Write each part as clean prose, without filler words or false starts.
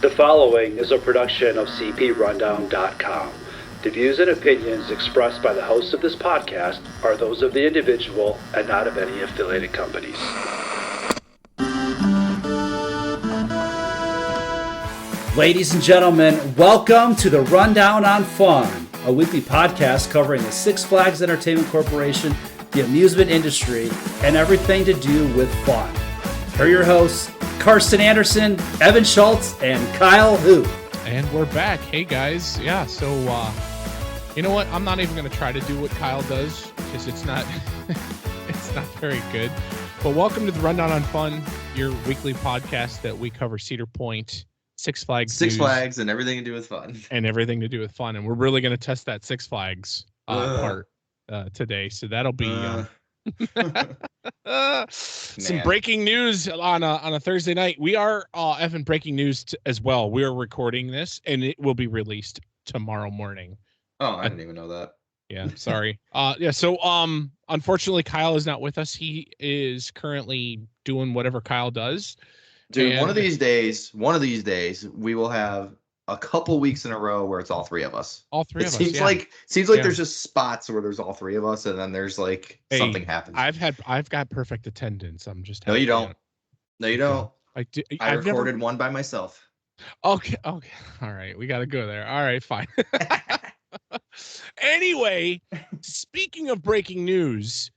The following is a production of cprundown.com. The views and opinions expressed by the hosts of this podcast are those of the individual and not of any affiliated companies. Ladies and gentlemen, welcome to the Rundown on Fun, a weekly podcast covering the Six Flags Entertainment Corporation, the amusement industry, and everything to do with fun. Here are your hosts, Carsten Anderson, Evan Schultz, and Kyle Hu. And we're back. Hey, guys. Yeah, so, you know what? I'm not even going to try to do what Kyle does because it's not very good. But welcome to the Rundown on Fun, your weekly podcast that we cover Cedar Point, Six Flags and everything to do with fun. And everything to do with fun. And we're really going to test that Six Flags part today. So that'll be some breaking news on a Thursday night. We are Evan breaking news as well. We are recording this and it will be released tomorrow morning. Oh, I didn't even know that. Yeah, sorry. So unfortunately Kyle is not with us. He is currently doing whatever Kyle does. Dude, and one of these days, we will have a couple weeks in a row where it's all three of us. It seems like there's just spots where there's all three of us, and then there's like something happens. I've got perfect attendance. I'm just no, you don't. No, you don't. I I've recorded one by myself. Okay. All right, we got to go there. All right, fine. Anyway, speaking of breaking news,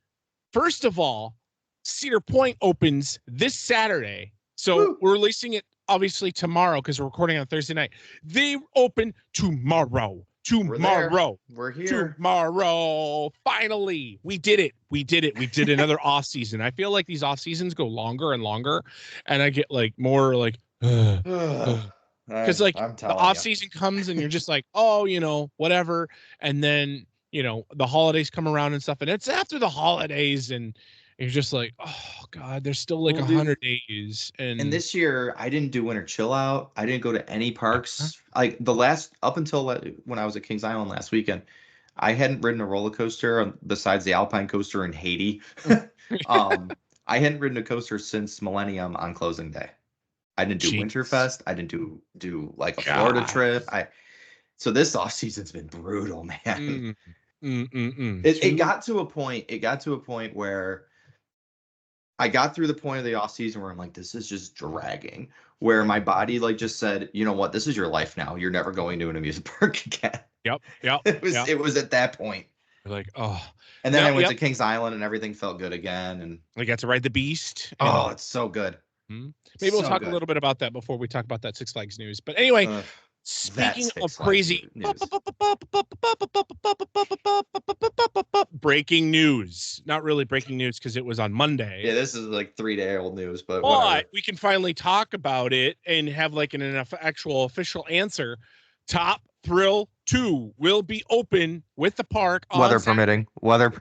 first of all, Cedar Point opens this Saturday. So Woo. We're releasing it obviously tomorrow because we're recording on Thursday night. They open tomorrow. We're here. Tomorrow. Finally. We did it. We did another off season. I feel like these off seasons go longer and longer. And I get like more like, because like the off season comes and you're just like, oh, whatever. And then, the holidays come around and stuff. And it's after the holidays and you're just like, oh God, there's still like 100 days. And this year I didn't do winter chill out. I didn't go to any parks. Like up until when I was at Kings Island last weekend, I hadn't ridden a roller coaster besides the Alpine coaster in Haiti. I hadn't ridden a coaster since Millennium on closing day. I didn't do Winterfest. I didn't do like a Florida trip. So this off season's been brutal, man. It got to a point where I got through the point of the off season where I'm like, this is just dragging. Where my body like just said, you know what, this is your life now. You're never going to an amusement park again. Yep. It was at that point. You're like, oh. And then I went to Kings Island and everything felt good again. And we got to ride the Beast. Oh, it's so good. Maybe we'll talk a little bit about that before we talk about that Six Flags news. But anyway, speaking of crazy breaking news, not really breaking news because it was on Monday. Yeah, this is like 3-day-old news, but we can finally talk about it and have like an actual official answer. Top Thrill 2 will be open with the park weather permitting. On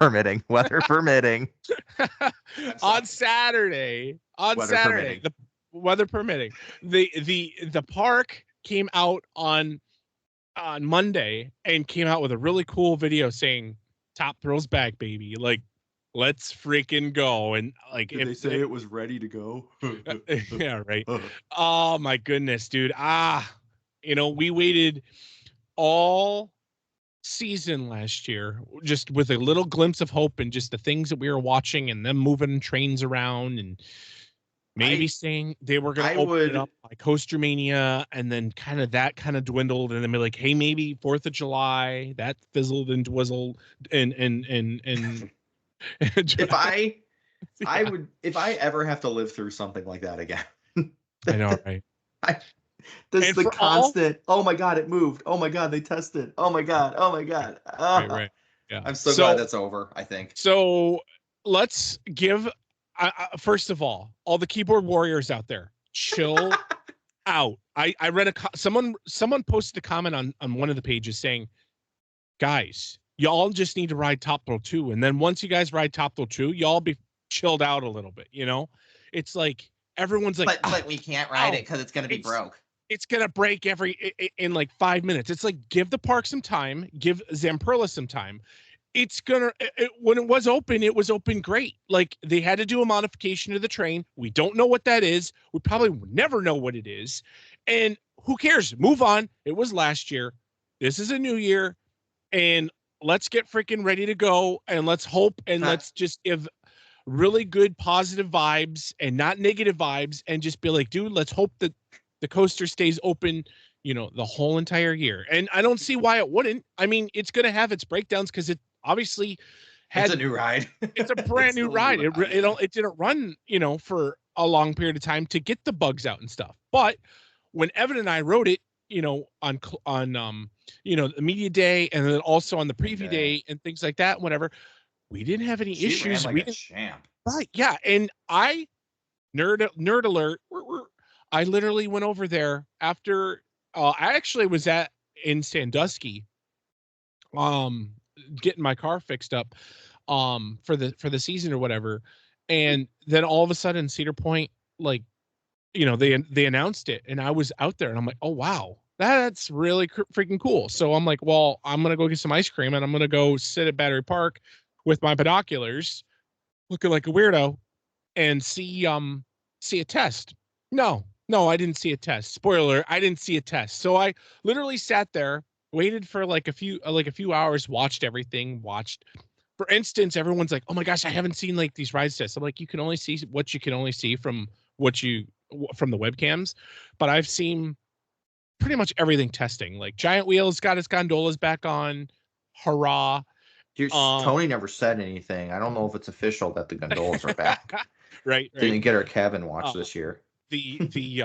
Saturday. The weather permitting. The park came out on Monday and came out with a really cool video saying Top Thrill's back, baby. Like, let's freaking go. And like, did they say it was ready to go? Yeah, right. Oh my goodness, dude. We waited all season last year just with a little glimpse of hope and just the things that we were watching and them moving trains around and maybe saying they were going to open it up by Coaster Mania, and then kind of dwindled, and then be like, hey, maybe 4th of July. That fizzled and dwizzled, and if I ever have to live through something like that again, I know, right? This is the constant. Oh my God, it moved. Oh my God, they tested. Oh my God. Right. Yeah. I'm so glad that's over. I think. So let's give. First of all the keyboard warriors out there, chill out. I read someone posted a comment on one of the pages saying, guys, y'all just need to ride Top Thrill 2. And then once you guys ride Top Thrill 2, y'all be chilled out a little bit. It's like everyone's like, but we can't ride it because it's going to be broke. It's going to break in like 5 minutes. It's like, give the park some time, give Zamperla some time. When it was open great. Like, they had to do a modification to the train. We don't know what that is. We probably will never know what it is. And who cares? Move on. It was last year. This is a new year, and let's get freaking ready to go, and let's hope, and let's just give really good positive vibes and not negative vibes, and just be like, dude, let's hope that the coaster stays open, the whole entire year. And I don't see why it wouldn't. I mean, it's going to have its breakdowns because it obviously it's a new ride. It's a brand new ride. It didn't run, for a long period of time to get the bugs out and stuff. But when Evan and I rode it, on the media day, and then also on the preview day and things like that, whatever, we didn't have any issues. Ran like a champ. Right. Yeah. And I nerd alert. I literally went over there after I actually was in Sandusky, getting my car fixed up for the season or whatever. And then all of a sudden Cedar Point, like, they announced it, and I was out there, and I'm like, oh wow, that's really freaking cool. So I'm like, well, I'm going to go get some ice cream, and I'm going to go sit at Battery Park with my binoculars looking like a weirdo and see a test. No, I didn't see a test. Spoiler, I didn't see a test. So I literally sat there, waited for like a few hours, watched everything. For instance, everyone's like, oh my gosh, I haven't seen like these rides tests. I'm like, you can only see what you can only see from the webcams, but I've seen pretty much everything testing. Like Giant Wheel's got his gondolas back on. Hurrah. Tony never said anything. I don't know if it's official that the gondolas are back. Right. Didn't get our cabin watch this year. The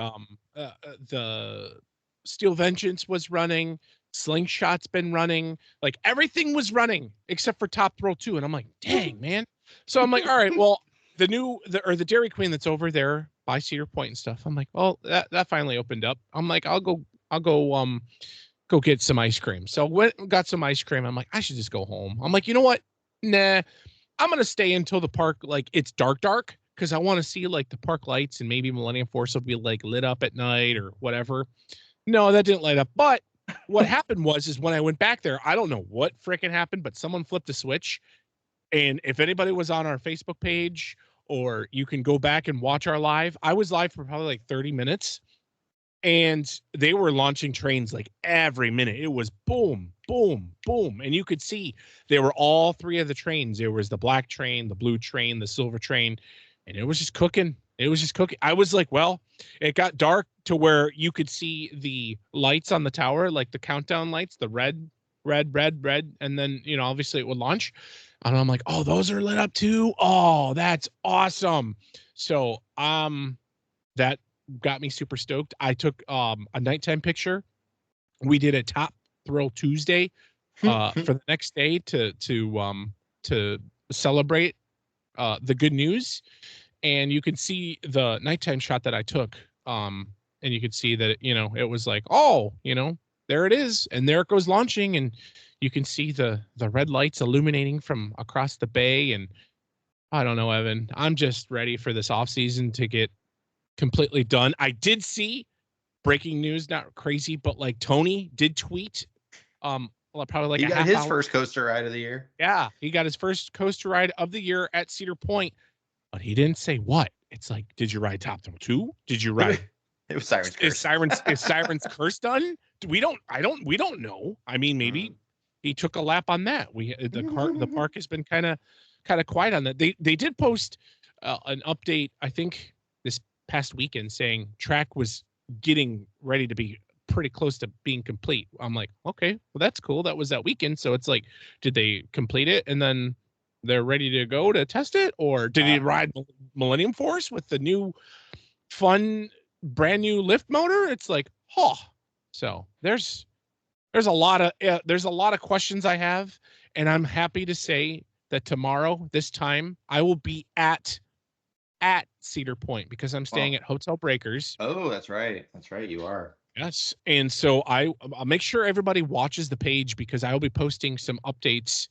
Steel Vengeance was running. Slingshot's been running. Like everything was running except for Top Thrill 2. And I'm like, dang, man. So I'm like, all right, well, the Dairy Queen that's over there by Cedar Point and stuff. I'm like, well, that finally opened up. I'm like, I'll go get some ice cream. So got some ice cream. I'm like, I should just go home. I'm like, you know what? Nah, I'm going to stay until the park, like it's dark. Cause I want to see like the park lights, and maybe Millennium Force will be like lit up at night or whatever. No, that didn't light up. But what happened is when I went back there, I don't know what freaking happened, but someone flipped a switch. And if anybody was on our Facebook page, or you can go back and watch our live, I was live for probably like 30 minutes, and they were launching trains like every minute. It was boom, boom, boom. And you could see they were all three of the trains. There was the black train, the blue train, the silver train, and it was just cooking. I was like, well, it got dark to where you could see the lights on the tower, like the countdown lights, the red, and then, obviously it would launch. And I'm like, oh, those are lit up too. Oh, that's awesome. So, that got me super stoked. I took a nighttime picture. We did a Top Thrill Tuesday for the next day to celebrate the good news. And you can see the nighttime shot that I took. And you could see that, it was like, oh, there it is. And there it goes launching. And you can see the red lights illuminating from across the bay. And I don't know, Evan, I'm just ready for this off season to get completely done. I did see breaking news, not crazy, but like Tony did tweet, probably like he got his first coaster ride of the year. Yeah, he got his first coaster ride of the year at Cedar Point, but he didn't say what. It's like, did you ride Top Thrill 2? Did you ride? It was Siren's Curse. Is Siren's Curse done? We don't know. I mean, maybe he took a lap on that. The park has been kind of quiet on that. They did post an update, I think, this past weekend, saying track was getting ready to be pretty close to being complete. I'm like, okay, well, that's cool. That was that weekend. So it's like, did they complete it and then they're ready to go to test it? Or did he ride Millennium Force with the new fun, brand new lift motor? It's like, so there's a lot of questions I have, and I'm happy to say that tomorrow, this time, I will be at Cedar Point because I'm staying at Hotel Breakers. Oh, that's right. You are. Yes. And so I'll make sure everybody watches the page because I will be posting some updates,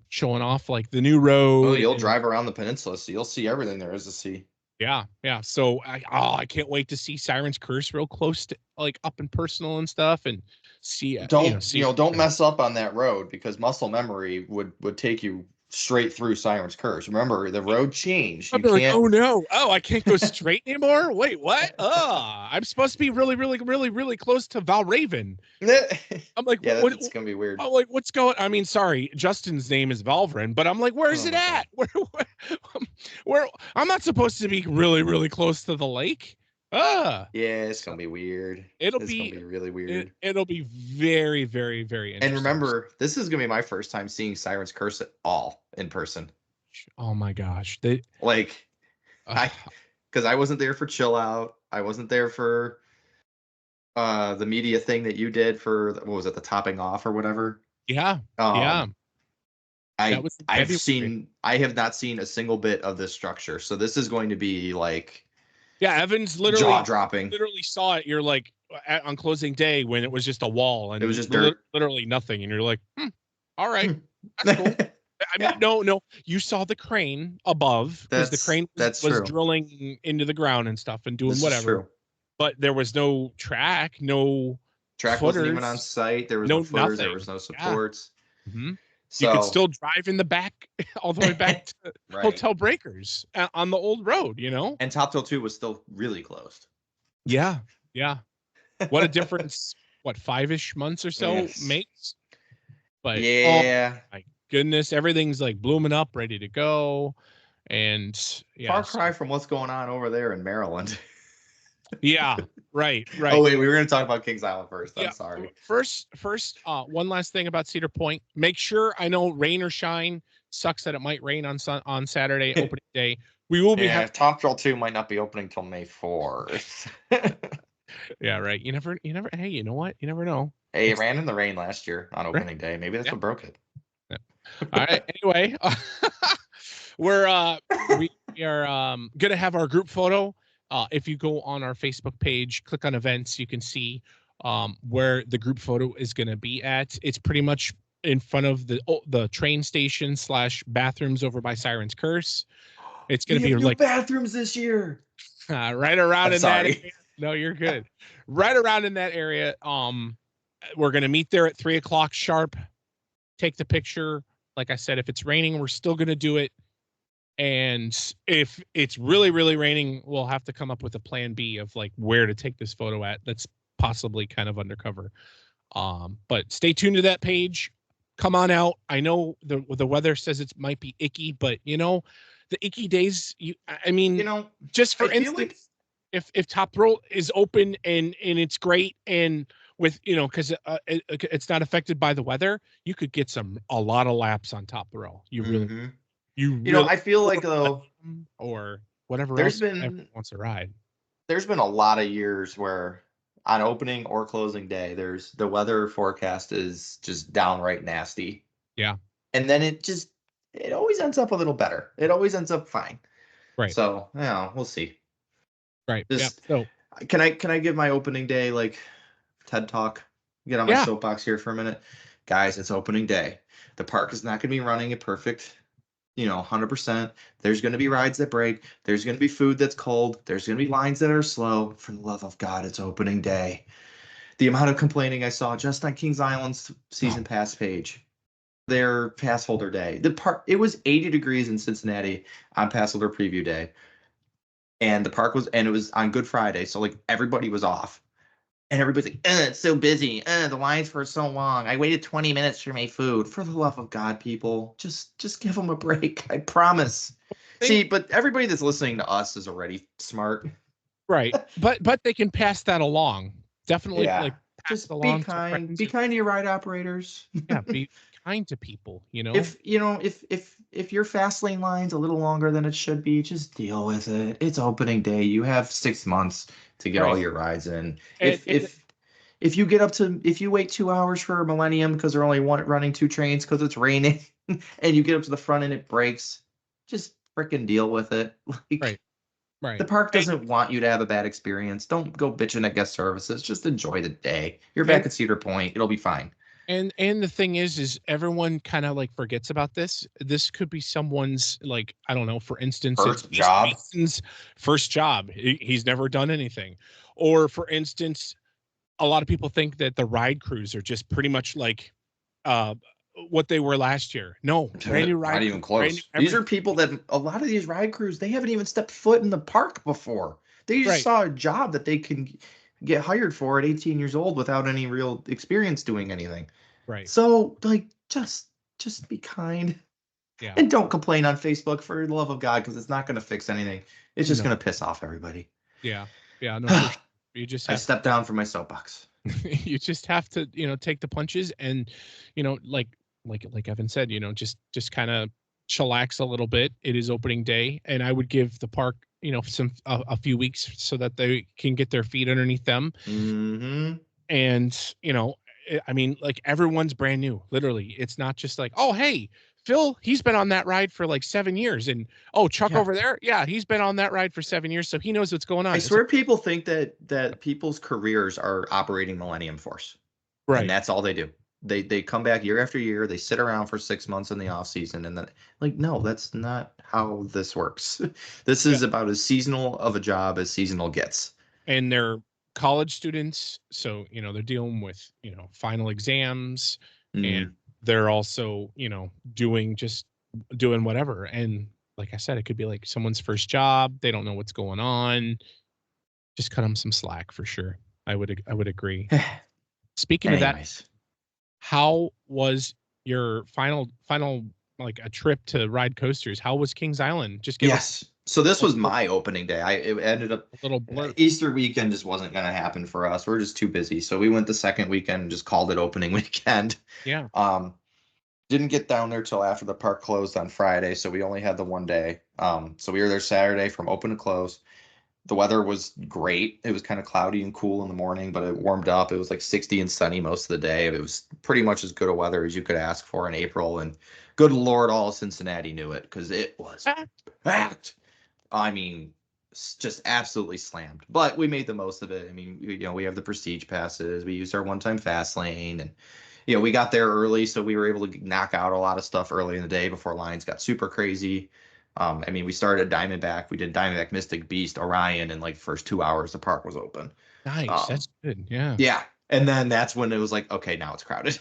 showing off like the new road. Oh, you'll drive around the peninsula, so you'll see everything there is to see. Yeah. So I can't wait to see Siren's Curse real close to like up and personal and stuff, and see. Don't mess up on that road because muscle memory would take you straight through Siren's Curse. Remember, the road changed. I'd You be like, can't. oh no, I can't go straight anymore. Wait, what? I'm supposed to be really, really, really, really close to Valraven. I'm like, Yeah, what? it's gonna be weird. I'm like, what's going? I mean, sorry, Justin's name is Valvrin, but I'm like, where's Oh it my at? Where? I'm not supposed to be really, really close to the lake. Yeah, it's gonna be weird. It's gonna be really weird. It'll be very, very, very interesting. And remember, this is gonna be my first time seeing Siren's Curse at all in person. Oh my gosh, because I wasn't there for Chill Out. I wasn't there for the media thing that you did for what was it, the topping off or whatever. Yeah, yeah. I have not seen a single bit of this structure, so this is going to be like, yeah, Evan's literally jaw dropping. Literally saw it. You're like on closing day when it was just a wall and it was just dirt, literally nothing, and you're like, all right, that's cool. I mean, no, you saw the crane above because the crane was drilling into the ground and stuff and doing whatever. But there was no track, wasn't even on site. There was no footers, there was no supports. Yeah. Mm-hmm. So, you could still drive in the back all the way back to Hotel Breakers on the old road, And Top Thrill 2 was still really closed. Yeah, yeah. What a difference, 5-ish months or so makes. But yeah. Oh, my goodness, everything's like blooming up, ready to go. And far cry from what's going on over there in Maryland. Yeah, right. Oh wait, we were going to talk about Kings Island first. I'm sorry. First, one last thing about Cedar Point. Make sure, I know rain or shine, sucks that it might rain on Saturday opening day. We will be Top Thrill 2 might not be opening till May 4th. Yeah, right. You never. Hey, you know what? You never know. Hey, it ran in the rain last year on opening day. Maybe that's what broke it. Yeah. All right. Anyway, we are gonna have our group photo. If you go on our Facebook page, click on events, you can see where the group photo is going to be at. It's pretty much in front of the train station / bathrooms over by Siren's Curse. It's going to be like bathrooms this year. Right around that area. No, you're good. Right around in that area. We're going to meet there at 3:00 sharp. Take the picture. Like I said, if it's raining, we're still going to do it. And if it's really, really raining, we'll have to come up with a plan B of like where to take this photo at. That's possibly kind of undercover. But stay tuned to that page. Come on out. I know the weather says it might be icky, but the icky days. Just for instance, if Top Thrill is open and it's great and with because it's not affected by the weather, you could get a lot of laps on Top Thrill. You really. Mm-hmm. I feel like though, or whatever else wants to ride. There's been a lot of years where on opening or closing day, the weather forecast is just downright nasty. Yeah. And then it always ends up a little better. It always ends up fine. Right. So we'll see. Right. So can I give my opening day like TED talk? Get on my soapbox here for a minute. Guys, it's opening day. The park is not going to be running at perfect 100%. There's going to be rides that break. There's going to be food that's cold. There's going to be lines that are slow. For the love of God, it's opening day. The amount of complaining I saw just on Kings Island's season pass page, their pass holder day. It was 80 degrees in Cincinnati on pass holder preview day. And it was on Good Friday. So like everybody was off. And everybody's like, it's so busy. The lines for so long. I waited 20 minutes for my food. For the love of God, people, just give them a break. I promise. See, but everybody that's listening to us is already smart. Right. But they can pass that along. Definitely pass it along. Be kind. Be kind to your ride operators. Yeah, be kind to people, If your fast lane line's a little longer than it should be, just deal with it. It's opening day. You have 6 months to get all your rides in. If you wait 2 hours for Millennium because they're only running 2 trains because it's raining, and you get up to the front and it breaks, just freaking deal with it. Right. The park doesn't want you to have a bad experience. Don't go bitching at guest services. Just enjoy the day. You're back at Cedar Point. It'll be fine. And the thing is everyone kind of like forgets about this. This could be someone's like, I don't know, for instance, first job. He's never done anything. Or for instance, a lot of people think that the ride crews are just pretty much like what they were last year. No, brand new ride Not even crew, close. These are people that a lot of these ride crews, they haven't even stepped foot in the park before. They just Right. saw a job that they can get hired for at 18 years old without any real experience doing anything. Right. So like just be kind Yeah. and don't complain on Facebook for the love of God, because it's not going to fix anything. It's just No. going to piss off everybody. Yeah. Yeah. No, for sure. You just I have stepped down from my soapbox. you just have to, take the punches and, like Evan said, just kind of chillax a little bit. It is opening day, and I would give the park, some a few weeks so that they can get their feet underneath them. Mm-hmm. And, I mean, like, everyone's brand new. Literally, it's not just like, oh, hey, Phil, he's been on that ride for like 7 years, and oh, Chuck Yeah. over there, yeah, he's been on that ride for 7 years, so he knows what's going on. I It's swear like, people think that people's careers are operating Millennium Force. And right. that's all they do. They come back year after year, they sit around for 6 months in the off season, and then like, no, that's not how this works. This is about as seasonal of a job as seasonal gets. And they're college students, so they're dealing with final exams, and they're also doing whatever. And like I said, it could be like someone's first job, they don't know what's going on. Just cut them some slack for sure. I would agree. Speaking of that, Anyways, how was your final like a trip to ride coasters? How was Kings Island? Just give us yes. So this was my opening day. It ended up a little blurb. Easter weekend just wasn't going to happen for us. We're just too busy. So we went the second weekend and just called it opening weekend. Yeah. Didn't get down there till after the park closed on Friday, so we only had the one day. So we were there Saturday from open to close. The weather was great. It was kind of cloudy and cool in the morning, but it warmed up. It was like 60 and sunny most of the day. It was pretty much as good a weather as you could ask for in April. And good Lord, all of Cincinnati knew it because it was packed. I mean, just absolutely slammed. But we made the most of it. I mean, we have the prestige passes. We used our one-time fast lane, and we got there early, so we were able to knock out a lot of stuff early in the day before lines got super crazy. I mean, we started at Diamondback. We did Diamondback, Mystic Beast, Orion, and like first 2 hours the park was open. Nice. That's good. Yeah. Yeah. And then that's when it was like, okay, now it's crowded.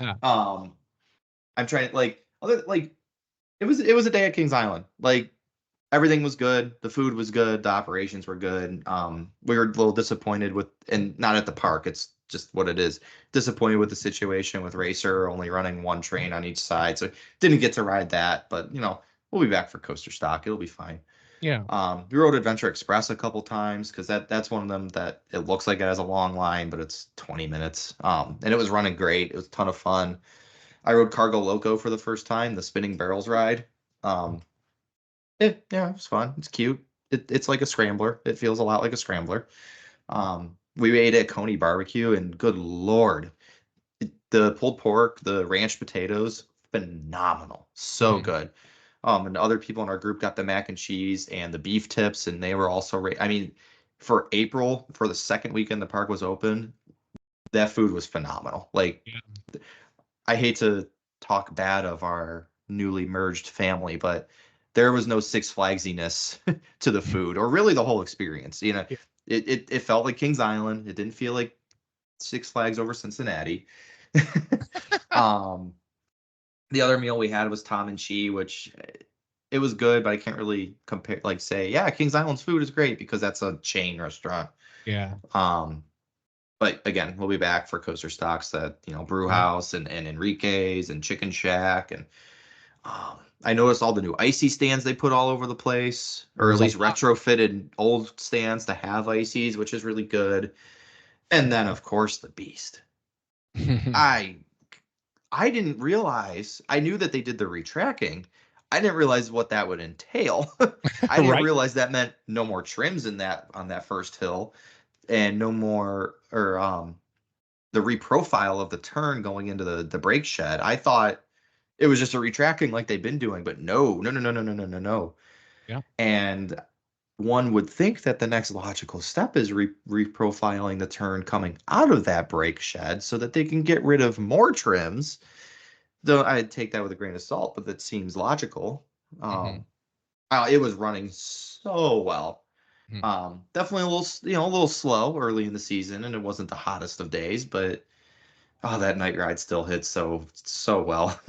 I'm trying to it was a day at Kings Island. Like, everything was good. The food was good. The operations were good. We were a little disappointed and not at the park. It's just what it is. Disappointed with the situation with Racer only running one train on each side. So didn't get to ride that, but we'll be back for Coaster Stock. It'll be fine. Yeah. We rode Adventure Express a couple times because that's one of them that it looks like it has a long line, but it's 20 minutes. And it was running great. It was a ton of fun. I rode Cargo Loco for the first time, the spinning barrels ride. It was fun. It's cute. It's like a scrambler. It feels a lot like a scrambler. We ate at Coney Barbecue, and good Lord, the pulled pork, the ranch potatoes, phenomenal. So good. And other people in our group got the mac and cheese and the beef tips, and they were also I mean, for April, for the second weekend the park was open, that food was phenomenal. Like, I hate to talk bad of our newly merged family, but there was no Six Flagsiness to the food, or really the whole experience. It felt like Kings Island. It didn't feel like Six Flags over Cincinnati. The other meal we had was Tom and Chi, which it was good, but I can't really compare, like, say, yeah, Kings Island's food is great, because that's a chain restaurant. Yeah. But again, we'll be back for Coaster Stocks at Brew House and Enrique's and Chicken Shack, and I noticed all the new icy stands they put all over the place, or at least retrofitted old stands to have ices, which is really good. And then, of course, the Beast. I didn't realize. I knew that they did the retracking. I didn't realize what that would entail. I didn't realize that meant no more trims on that first hill, and no more, or the reprofile of the turn going into the brake shed. I thought it was just a retracting like they've been doing, but no. Yeah. And one would think that the next logical step is reprofiling the turn coming out of that brake shed so that they can get rid of more trims. Though I'd take that with a grain of salt, but that seems logical. It was running so well. Definitely a little slow early in the season, and it wasn't the hottest of days, but Oh, that night ride still hits so well.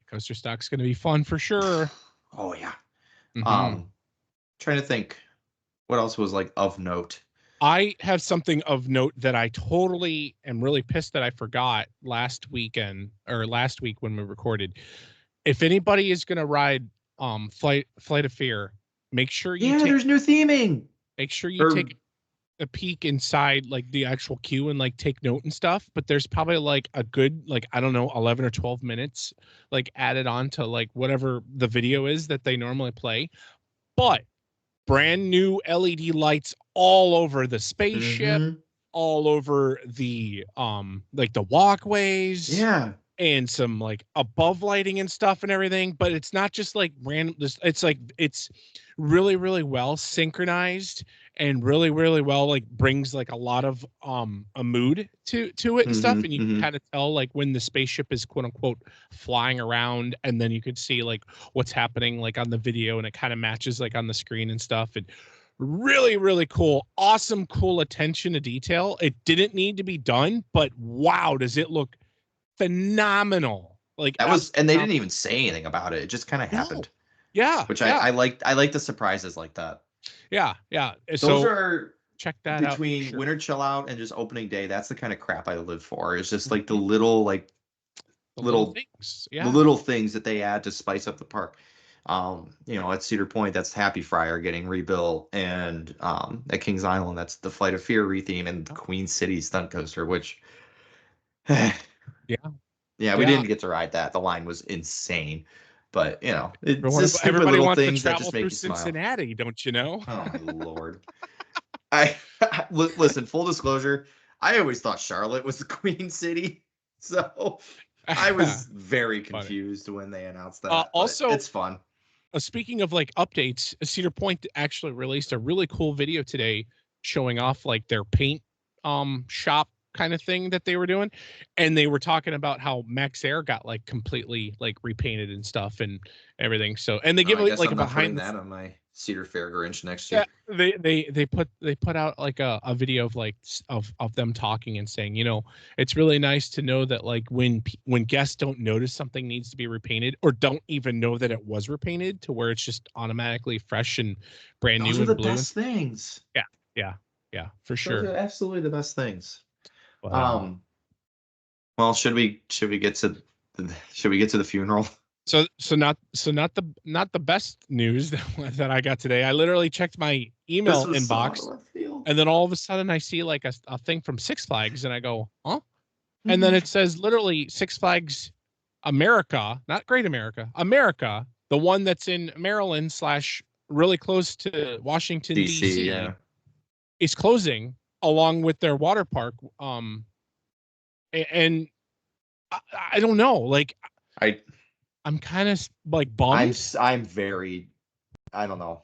Coaster stock's going to be fun for sure. Oh yeah. Mm-hmm. Trying to think what else was like of note. I have something of note that I totally am really pissed that I forgot last week when we recorded. If anybody is going to ride Flight of Fear, make sure you there's new theming. take a peek inside like the actual queue and like take note and stuff. But there's probably like a good, like, I don't know, 11 or 12 minutes like added on to like whatever the video is that they normally play. But brand new LED lights all over the spaceship, all over the like the walkways. Yeah. And some like above lighting and stuff and everything, but it's not just like random. It's like it's really, really well synchronized and really, really well like brings like a lot of a mood to it and stuff. And you can kind of tell like when the spaceship is quote unquote flying around, and then you could see like what's happening like on the video, and it kind of matches like on the screen and stuff. And really, really cool, awesome, cool attention to detail. It didn't need to be done, but wow, does it look phenomenal. Like that was, and they didn't even say anything about it. It just kind of happened. Yeah. Which I like the surprises like that. Yeah. Those are check that between out. Winter Chill Out and just opening day. That's the kind of crap I live for. It's just like the little things. Yeah. The little things that they add to spice up the park. At Cedar Point, that's Happy Friar getting rebuilt, and at Kings Island, that's the Flight of Fear retheme, and the Queen City stunt coaster, which Yeah, we didn't get to ride that. The line was insane. But, it's just stupid everybody little wants things to that travel just make through you smile. Cincinnati, don't you know? Oh, my Lord. Listen, full disclosure, I always thought Charlotte was the Queen City. So I was very confused when they announced that. Also, it's fun. Speaking of like updates, Cedar Point actually released a really cool video today showing off like their paint shop kind of thing that they were doing, and they were talking about how Max Air got like completely like repainted and stuff and everything. So, and they give like a behind that on my Cedar Fair Grinch next year. Yeah, they put out like a video of like of them talking and saying, it's really nice to know that like when guests don't notice something needs to be repainted or don't even know that it was repainted, to where it's just automatically fresh and brand new. Those are the best things. Yeah, for sure. Those are absolutely the best things. Well, should we get to the funeral? So not the best news that I got today. I literally checked my email inbox, and then all of a sudden I see like a thing from Six Flags, and I go, huh? And then it says literally Six Flags America, not Great America, America, the one that's in Maryland / really close to Washington DC, is closing along with their water park. And I don't know, like I'm kind of like bummed. I'm very, I don't know.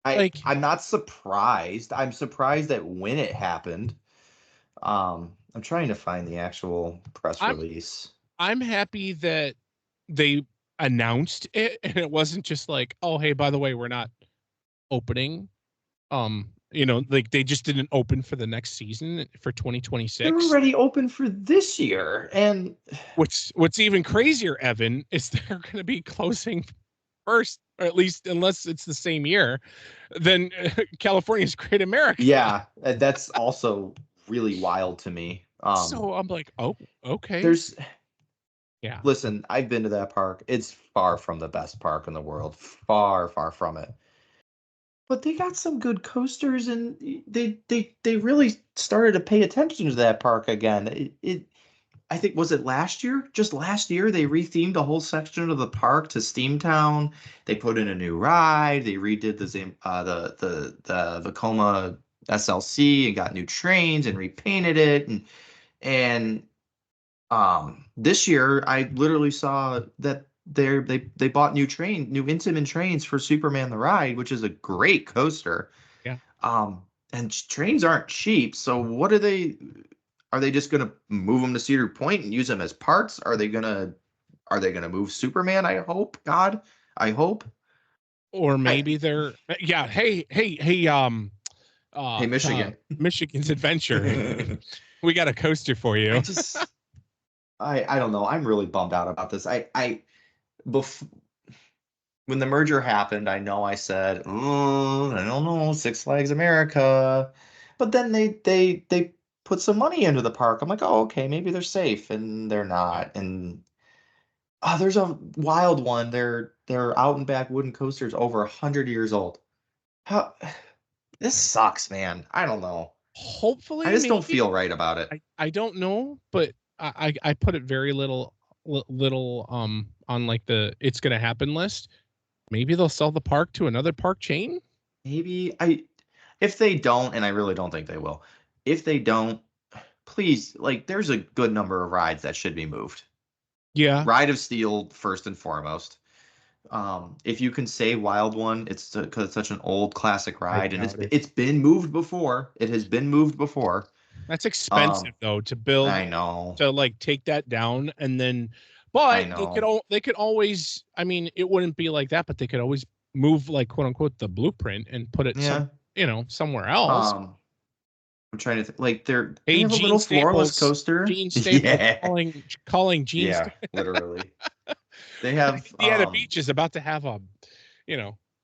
I'm not surprised. I'm surprised at when it happened. I'm trying to find the actual press release. I'm happy that they announced it, and it wasn't just like, oh, hey, by the way, we're not opening. Like they just didn't open for the next season for 2026. They're already open for this year. And what's even crazier, Evan, is they're going to be closing first, or at least unless it's the same year, than California's Great America. Yeah, that's also really wild to me. So I'm like, oh, okay. Listen, I've been to that park. It's far from the best park in the world. Far, far from it. But they got some good coasters, and they really started to pay attention to that park again. I think, was it last year? Just last year, they rethemed a whole section of the park to Steamtown. They put in a new ride. They redid the Vekoma SLC and got new trains and repainted it. And this year, I literally saw that they bought new Intamin trains for Superman the Ride, which is a great coaster. Yeah. And trains aren't cheap. So what are they just going to move them to Cedar Point and use them as parts? Are they going to move Superman? I hope. God, I hope. Or maybe they're Hey, Michigan. Michigan's Adventure. We got a coaster for you. I don't know. I'm really bummed out about this. When the merger happened, I know I said, oh, I don't know, Six Flags America. But then they put some money into the park. I'm like, oh, okay, maybe they're safe, and they're not. And there's a wild one. They're out and back wooden coasters over 100 years old. How this sucks, man. I don't know. Hopefully, I just don't maybe. feel right about it. I don't know, but I put it very little on like the it's gonna happen list. Maybe they'll sell the park to another park chain. Maybe if they don't, and I really don't think they will. If they don't, please, like, there's a good number of rides that should be moved. Yeah. Ride of Steel first and foremost. If you can say Wild One, it's because it's such an old classic ride, and it's been moved before. It has been moved before. That's expensive though to build. I know. To like take that down and then, I but know. they could always. I mean, it wouldn't be like that, but they could always move like quote unquote the blueprint and put it somewhere else. I'm trying to think. Like they Hey, have a little floorless coaster. Gene Staples calling Gene. Yeah, literally. They have. Indiana Beach is about to have a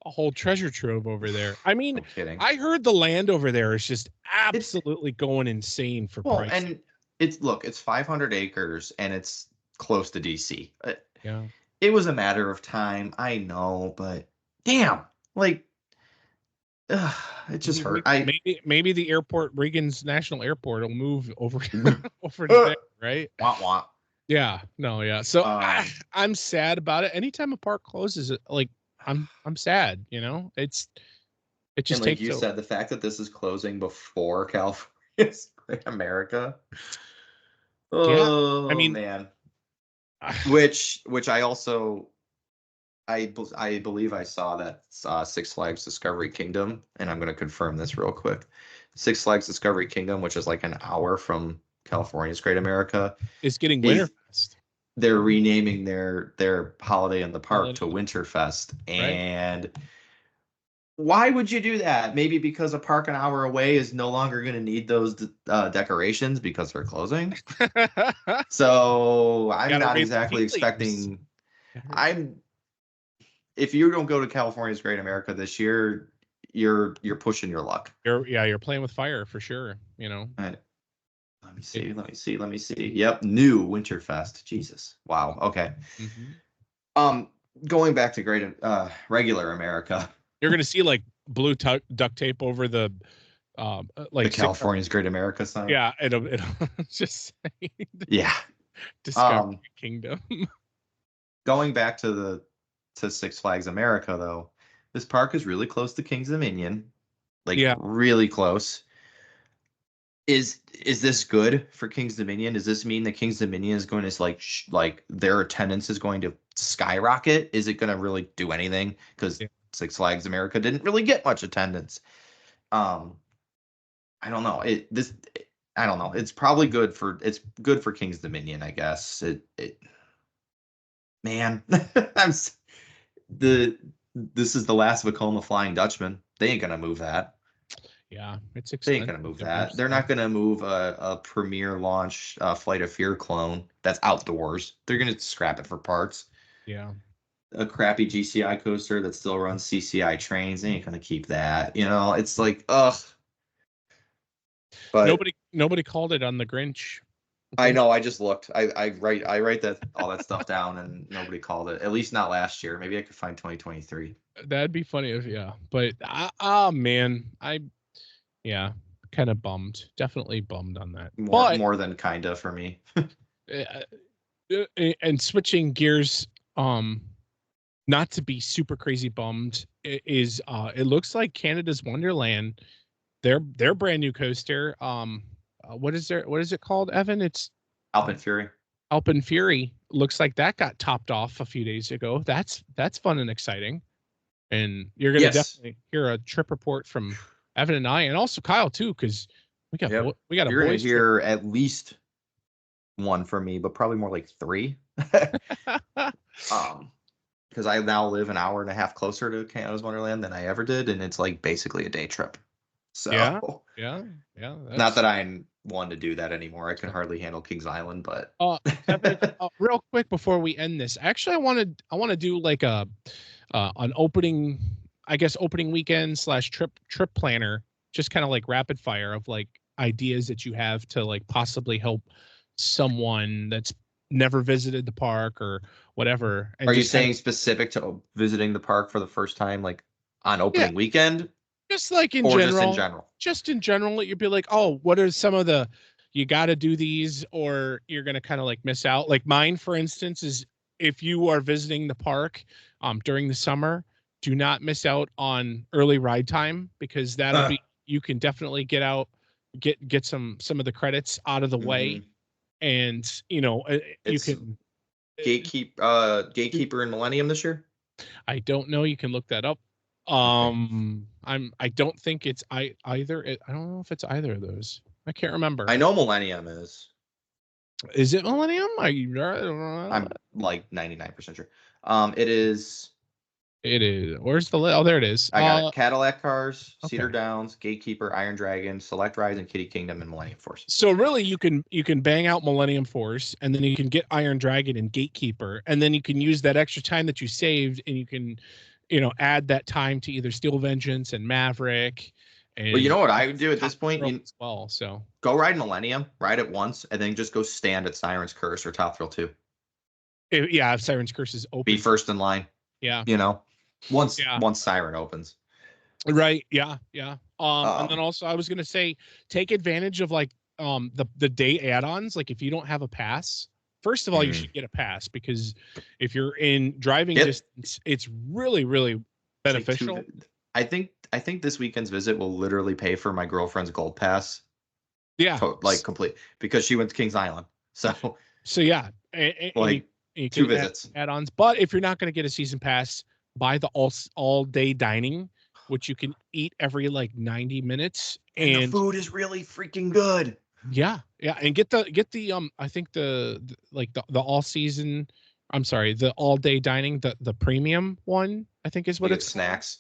whole treasure trove over there. I mean, No kidding. I heard the land over there is just absolutely going insane for price. And it's 500 acres and it's close to DC. Yeah. It was a matter of time, I know, but damn, like, it just hurt. Maybe the airport, Reagan's National Airport, will move over over to there, right? Wah, wah. Yeah, no, yeah. So I'm sad about it. Anytime a park closes, like I'm sad. It just and like takes. You said, the fact that this is closing before California's Great America. Oh, yeah. I mean, man. Which I also. I believe I saw that Six Flags Discovery Kingdom, and I'm going to confirm this real quick. Six Flags Discovery Kingdom, which is like an hour from California's Great America, is getting Winterfest. They're renaming their holiday in the park to Winterfest, and why would you do that? Maybe because a park an hour away is no longer going to need those decorations because they're closing. So I'm not exactly expecting. If you don't go to California's Great America this year, you're pushing your luck. You're playing with fire for sure. Let me see. Yep, new Winterfest. Jesus. Wow. Okay. Mm-hmm. Going back to regular America. You're gonna see like blue duct tape over the like the California's Great America sign. Yeah, it'll just say yeah. Discovery Kingdom. Going back to Six Flags America, though, this park is really close to King's Dominion, really close. Is this good for King's Dominion? Does this mean that King's Dominion is going to like their attendance is going to skyrocket? Is it going to really do anything? Because Six Flags America didn't really get much attendance. I don't know. I don't know. It's probably good for King's Dominion, I guess. Man, this is the last Vekoma Flying Dutchman. They ain't gonna move that. Yeah, it's expensive. They ain't gonna move that. They're not gonna move a premiere launch Flight of Fear clone that's outdoors. They're gonna scrap it for parts. Yeah. A crappy GCI coaster that still runs CCI trains. They ain't gonna keep that. It's like, ugh. But nobody called it on the Grinch. I know. I just looked. I write all that stuff down, and nobody called it. At least not last year. Maybe I could find 2023. That'd be funny if But man, kind of bummed. Definitely bummed on that. More than kinda for me. And switching gears, not to be super crazy bummed is it looks like Canada's Wonderland, their brand new coaster. What is it called, Evan? It's Alpine Fury. Alpine Fury looks like that got topped off a few days ago. That's fun and exciting. And you're gonna definitely hear a trip report from Evan and I, and also Kyle too, because we got You're gonna hear at least one from me, but probably more like 3. Because I now live an hour and a half closer to Canada's Wonderland than I ever did, and it's like basically a day trip. So yeah. Not that I'm one to do that anymore. I can hardly handle Kings Island, but Evan, real quick before we end this, actually, I want to do like an opening, I guess, opening weekend / trip planner, just kind of like rapid fire of like ideas that you have to like possibly help someone that's never visited the park or whatever. And are you just saying specific to visiting the park for the first time, like on opening weekend, just like in or general, just in general? just in general, you'd be like, oh, what are some of the, you got to do these or you're going to kind of like miss out. Like mine, for instance, is if you are visiting the park during the summer, do not miss out on early ride time, because that'll be, you can definitely get out, get some of the credits out of the way. And, you know, you can Gatekeeper and Millennium this year. I don't know. You can look that up. I don't think it's either. I don't know if it's either of those. I can't remember. I know Millennium is. Is it Millennium? I'm like 99% sure. It is. It is. Where's the list? Oh, there it is. I got it. Cadillac Cars, okay. Cedar Downs, Gatekeeper, Iron Dragon, Select Rides, and Kitty Kingdom and Millennium Force. So really, you can bang out Millennium Force, and then you can get Iron Dragon and Gatekeeper, and then you can use that extra time that you saved, and you can, you know, add that time to either Steel Vengeance and Maverick. And well, you know what I would do at this point? As well, so go ride Millennium, ride it once, and then just go stand at Siren's Curse or Top Thrill 2. If Siren's Curse is open, be first in line. Yeah, you know, once Siren opens. Right. Yeah. And then also I was gonna say, take advantage of like the day add-ons. Like if you don't have a pass, first of all, you should get a pass, because if you're in driving distance, it's really, really beneficial. Like I think this weekend's visit will literally pay for my girlfriend's gold pass. Yeah. Like complete, because she went to Kings Island. So yeah. Like you 2 visits. Add-ons. But if you're not going to get a season pass, buy the all day dining, which you can eat every like 90 minutes. And the food is really freaking good. Yeah. And get the I think the all season, I'm sorry, the all day dining, the premium one, I think is what it's snacks.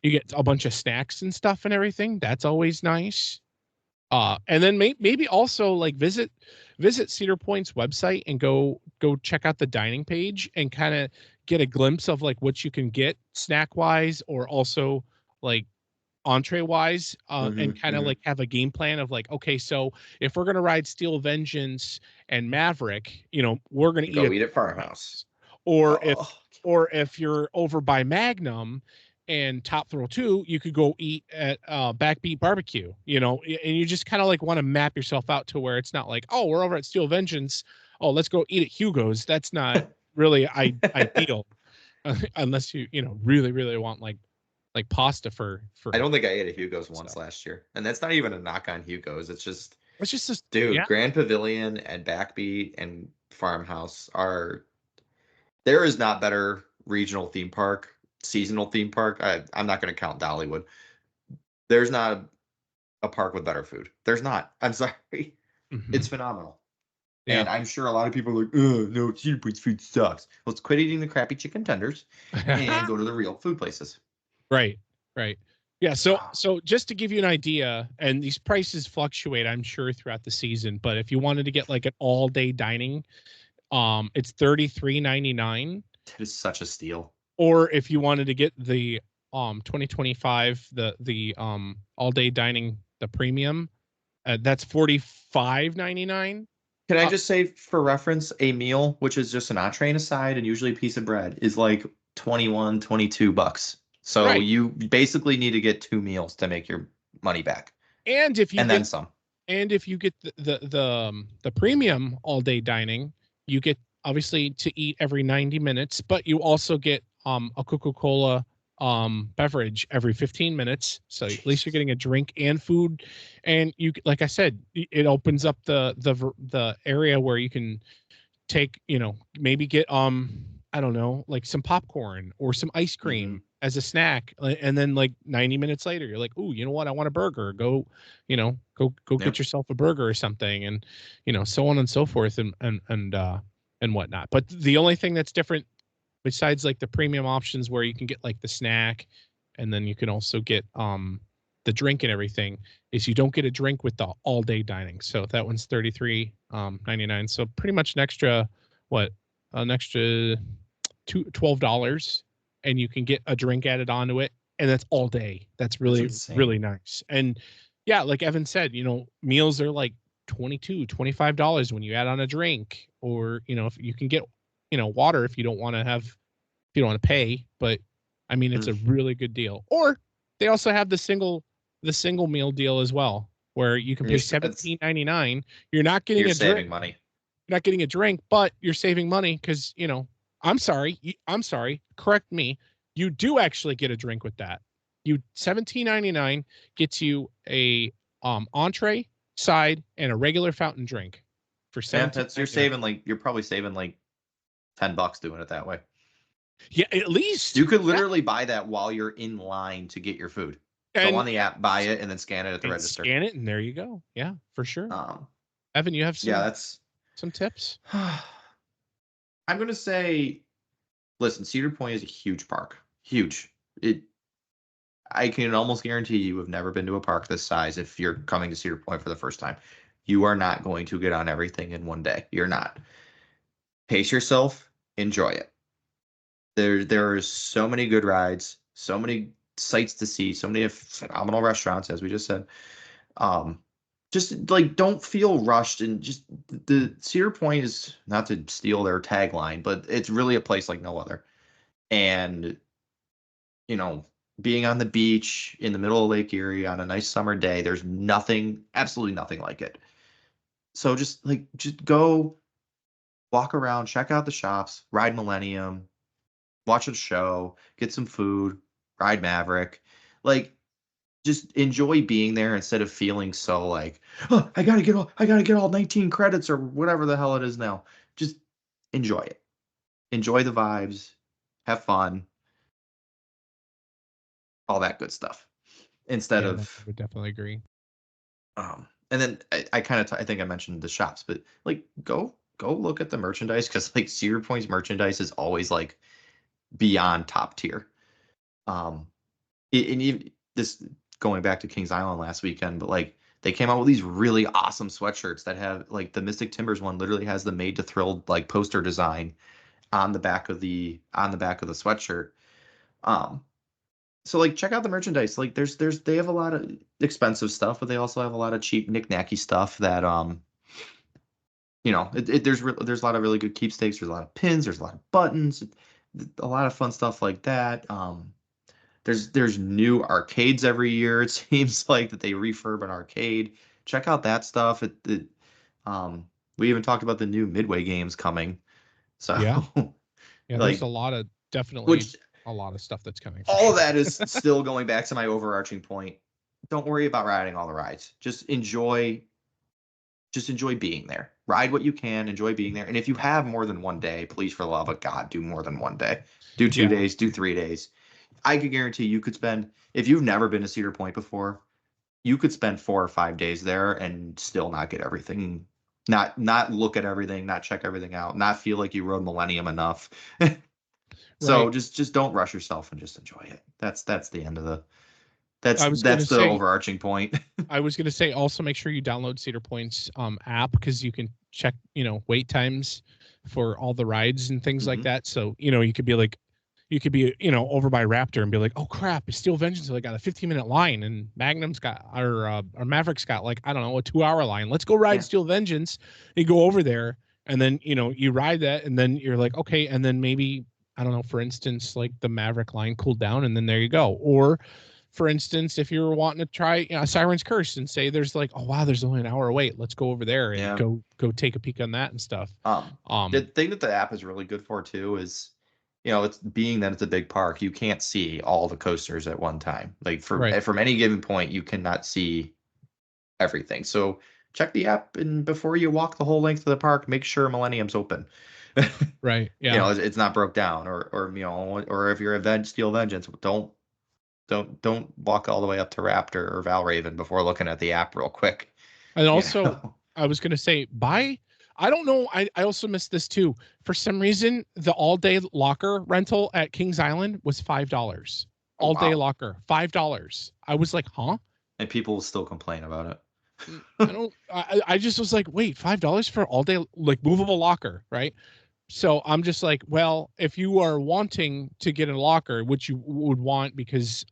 You get a bunch of snacks and stuff and everything. That's always nice. And then maybe also like visit Cedar Point's website and go check out the dining page and kind of get a glimpse of like what you can get snack wise, or also like entree wise, and kind of like have a game plan of like, okay, so if we're gonna ride Steel Vengeance and Maverick, you know, we're gonna eat at Farmhouse, or if you're over by Magnum and Top Thrill 2, you could go eat at Backbeat Barbecue, you know, and you just kind of like want to map yourself out to where it's not like, oh, we're over at Steel Vengeance, oh, let's go eat at Hugo's. That's not really ideal, unless you know really, really want like pasta for. I don't think I ate at Hugo's once last year, and that's not even a knock on Hugo's. It's just this dude. Yeah. Grand Pavilion and Backbeat and Farmhouse there is not better regional theme park. Seasonal theme park. I'm not going to count Dollywood. There's not a park with better food. There's not. I'm sorry. It's phenomenal. Yeah. And I'm sure a lot of people are like, oh, no, Cedar Point's food sucks. Let's quit eating the crappy chicken tenders and go to the real food places. Right. Yeah. So just to give you an idea, and these prices fluctuate, I'm sure, throughout the season, but if you wanted to get like an all day dining, it's $33.99. That is such a steal. Or if you wanted to get the 2025 the all day dining, the premium, that's $45.99. Can I just say, for reference, a meal, which is just an entree and a side and usually a piece of bread, is like $21-22. So you basically need to get 2 meals to make your money back. And if you then some. And if you get the premium all day dining, you get obviously to eat every 90 minutes, but you also get a Coca-Cola beverage every 15 minutes. So at least you're getting a drink and food. And you, like I said, it opens up the area where you can take, you know, maybe get I don't know, like some popcorn or some ice cream as a snack, and then like 90 minutes later you're like, oh, you know what, I want a burger. Go get yourself a burger or something, and you know, so on and so forth, and whatnot. But the only thing that's different, besides like the premium options where you can get like the snack, and then you can also get the drink and everything is you don't get a drink with the all day dining. So that one's $33.99. So pretty much an extra $12, and you can get a drink added onto it, and that's all day. That's really really nice. And yeah, like Evan said, meals are like $22-25 when you add on a drink, or if you can get water if you don't want to pay. But I mean, it's a really good deal. Or they also have the single meal deal as well, where you can pay $17.99. You're not getting a drink. Money. You're not getting a drink, but you're saving money because I'm sorry. Correct me. You do actually get a drink with that. $17.99 gets you a entree, side, and a regular fountain drink for $17. You're probably saving like $10 doing it that way. Yeah, at least you could literally buy that while you're in line to get your food. Go on the app, buy it, and then scan it at the register. Scan it, and there you go. Yeah, for sure. Evan, you have some tips. I'm gonna say, listen, Cedar Point is a huge park. Huge. I can almost guarantee you have never been to a park this size. If you're coming to Cedar Point for the first time, you are not going to get on everything in one day. You're not. Pace yourself. Enjoy it. There are so many good rides, so many sights to see, so many phenomenal restaurants, as we just said. Just like, don't feel rushed, and just the Cedar Point is, not to steal their tagline, but it's really a place like no other. And being on the beach in the middle of Lake Erie on a nice summer day, there's absolutely nothing like it. So just go walk around, check out the shops, ride Millennium, watch a show, get some food, ride Maverick. Like, just enjoy being there instead of feeling so like, oh, I gotta get all 19 credits or whatever the hell it is now. Just enjoy it. Enjoy the vibes. Have fun. All that good stuff. Instead of, I would definitely agree. And then I think I mentioned the shops, but like, go look at the merchandise, because like Cedar Point's merchandise is always like beyond top tier. And even this, going back to Kings Island last weekend, but like, they came out with these really awesome sweatshirts that have, like, the Mystic Timbers one literally has the Made to Thrill like poster design on the back of the sweatshirt. So like, check out the merchandise. Like, they have a lot of expensive stuff, but they also have a lot of cheap knick-knacky stuff that there's a lot of really good keepstakes. There's a lot of pins. There's a lot of buttons. A lot of fun stuff like that. There's new arcades every year. It seems like that they refurb an arcade. Check out that stuff. We even talked about the new Midway games coming. So yeah, like, there's a lot of a lot of stuff that's coming. All of that is still going back to my overarching point. Don't worry about riding all the rides. Just enjoy being there. Ride what you can, enjoy being there. And if you have more than one day, please, for the love of God, do more than one day. Do 2 days, do 3 days. I could guarantee you could spend, if you've never been to Cedar Point before, you could spend 4 or 5 days there and still not get everything, not look at everything, not check everything out, not feel like you rode Millennium enough. So right. just don't rush yourself and just enjoy it. That's the end of the overarching point. I was going to say, also make sure you download Cedar Point's app, because you can check, wait times for all the rides and things like that. So, you could be over by Raptor and be like, oh crap, Steel Vengeance only got a 15-minute line, and Magnum's got, or Maverick's got, like, I don't know, a 2-hour line. Let's go ride Steel Vengeance. You go over there, and then, you ride that, and then you're like, okay, and then maybe, I don't know, for instance, like the Maverick line cooled down, and then there you go. Or, for instance, if you're wanting to try Siren's Curse and say there's like, oh wow, there's only an hour wait, let's go over there and go take a peek on that and stuff. The thing that the app is really good for too is, it's being that it's a big park, you can't see all the coasters at one time. Like, from any given point, you cannot see everything. So check the app, and before you walk the whole length of the park, make sure Millennium's open. Right. Yeah. It's not broke down, or if you're a Steel Vengeance, don't walk all the way up to Raptor or Valraven before looking at the app real quick. And also, I was going to say, I don't know. I also missed this too. For some reason, the all-day locker rental at Kings Island was $5. All-day locker, $5. I was like, huh? And people will still complain about it. I just was like, wait, $5 for all day, like movable locker, right? So I'm just like, well, if you are wanting to get a locker, which you would want because,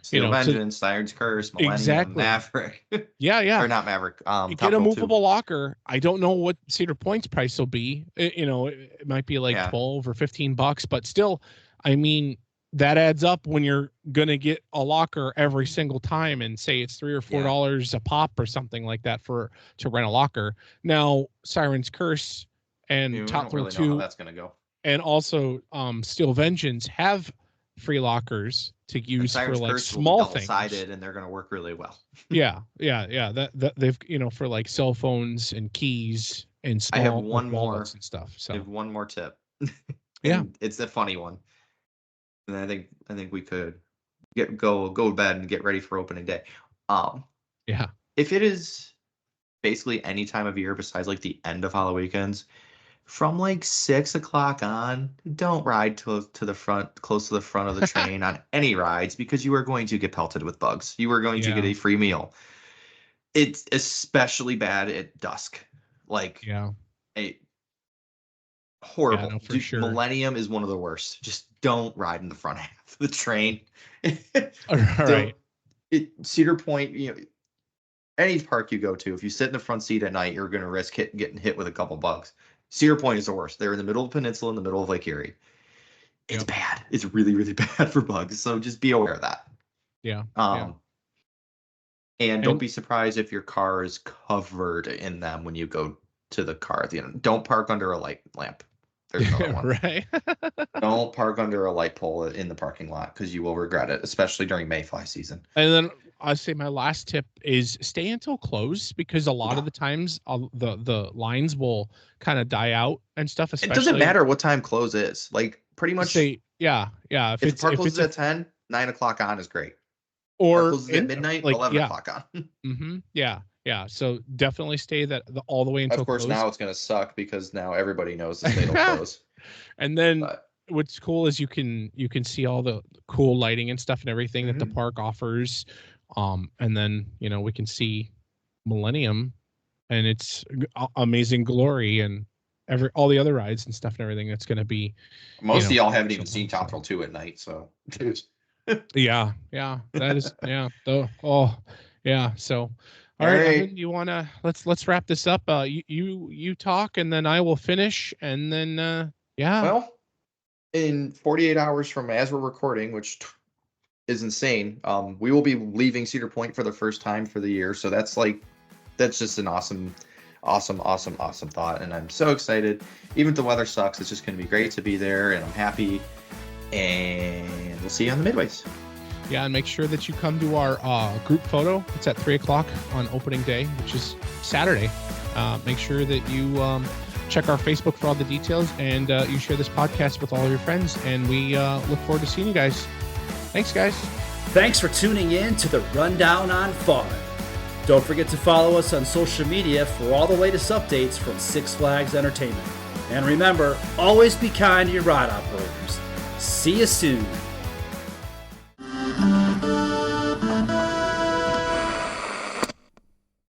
Steel Vengeance, Siren's Curse, Millennium, exactly. Maverick. Yeah. Or not Maverick. Get a movable locker. I don't know what Cedar Point's price will be. It might be like 12 or $15, but still, I mean, that adds up when you're gonna get a locker every single time, and say it's $3 or $4 a pop or something like that to rent a locker. Now, Siren's Curse and Top Thrill 2, know how that's gonna go. And also Steel Vengeance have free lockers to use for like small things. Double-sided, and they're gonna work really well. Yeah. That they've for like cell phones and keys and small. I have one more and stuff. So I have one more tip. Yeah, it's a funny one. And I think we could go to bed and get ready for opening day. Yeah. If it is basically any time of year besides like the end of Halloween weekends, from like 6 o'clock on, don't ride to the front, close to the front of the train on any rides, because you are going to get pelted with bugs. You are going to get a free meal. It's especially bad at dusk. Like horrible. Yeah, no, for sure. Millennium is one of the worst. Just don't ride in the front half of the train. All right. Cedar Point, any park you go to, if you sit in the front seat at night, you're going to risk getting hit with a couple bugs. Cedar Point is the worst. They're in the middle of the peninsula, in the middle of Lake Erie. It's bad. It's really, really bad for bugs. So just be aware of that. Yeah. And don't be surprised if your car is covered in them when you go to the car at the end. Don't park under a light lamp. There's another one. Right. Don't park under a light pole in the parking lot, because you will regret it, especially during mayfly season. And then I say my last tip is stay until close, because a lot of the times the lines will kind of die out and stuff. Especially, it doesn't matter what time close is. Like pretty much. If the park closes at 10, 9 o'clock on is great. Or closes at midnight, like 11 o'clock on. Mm-hmm. Yeah. So definitely stay all the way until. Of course, now it's going to suck, because now everybody knows the state will close. And then what's cool is you can see all the cool lighting and stuff and everything that the park offers. And then we can see Millennium and its amazing glory and all the other rides and stuff and everything that's going to be. Most of y'all haven't even seen Top Thrill 2 at night, so. Yeah, that is So. All right, Evan, you wanna let's wrap this up. You talk, and then I will finish, and then Well, in 48 hours from as we're recording, which is insane, we will be leaving Cedar Point for the first time for the year. So that's just an awesome thought, and I'm so excited. Even if the weather sucks, it's just going to be great to be there, and I'm happy. And we'll see you on the midways. Yeah, and make sure that you come to our group photo. It's at 3 o'clock on opening day, which is Saturday. Make sure that you check our Facebook for all the details, and you share this podcast with all of your friends. And we look forward to seeing you guys. Thanks, guys. Thanks for tuning in to the Rundown on Fun. Don't forget to follow us on social media for all the latest updates from Six Flags Entertainment. And remember, always be kind to your ride operators. See you soon.